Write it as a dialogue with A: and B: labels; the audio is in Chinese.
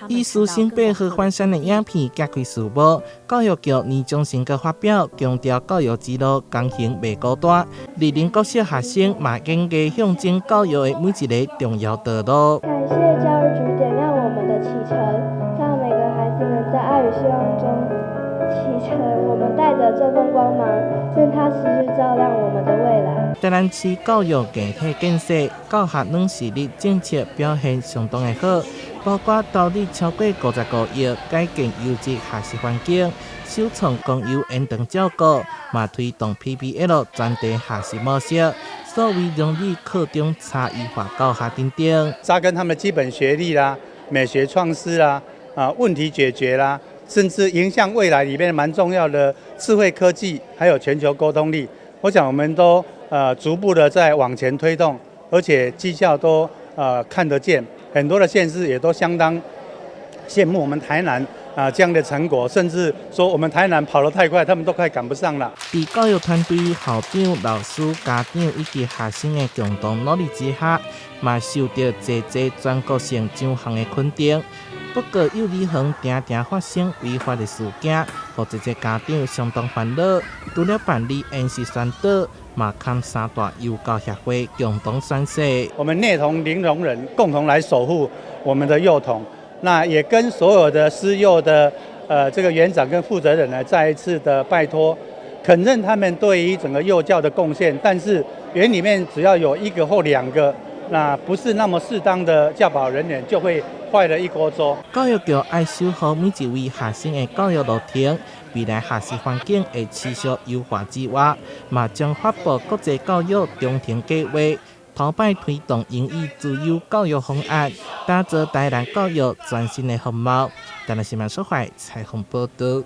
A: 以苏醒北和翻山的影片揭开序幕，教育局年终成果发表，强调教育之路工程未孤单，历年国小学生嘛坚决向前教育的每一个重要道路。
B: 感谢教育局点亮我们的启程，让每个孩子能在爱与希望中启程。我们带着这份光芒，愿它持续照亮我们的未来。
A: 台南市教育硬体建设、教学软实力政策表现相当的好，包括投入超过55亿改建优质学习环境，首创公幼延长照顾，嘛推动 PBL 专题学习模式，所谓容易课中差异化教学等等。
C: 扎根他们的基本学历啦、美学创思啦、问题解决啦，甚至迎向未来里面蛮重要的智慧科技，还有全球沟通力。我想我们都逐步的在往前推动，而且绩效都看得见，很多的县市也都相当羡慕我们台南这样的成果，甚至说我们台南跑得太快，他们都快赶不上了。
A: 在教育团队、校长、老师、家长以及学生的共同努力之下，嘛受到侪全国性奖项的肯定。不过，幼儿园常常发生违法的事件，让这些家长相当烦恼。除了办理延时宣导，嘛看三大幼教协会共同宣誓。
C: 我们内同零容忍，共同来守护我们的幼童。那也跟所有的师幼的这个园长跟负责人呢，再一次的拜托，肯认他们对于整个幼教的贡献。但是园里面只要有一个或两个，那不是那么适当的教保人员，就会坏了一锅粥。
A: 教育局爱守护每一位学生的教育路程，未来学习环境会持续优化之外，嘛将发布国际教育中庭计划，头摆推动英语自由教育方案，打造台南教育全新的风貌。台南新闻所在采访报道。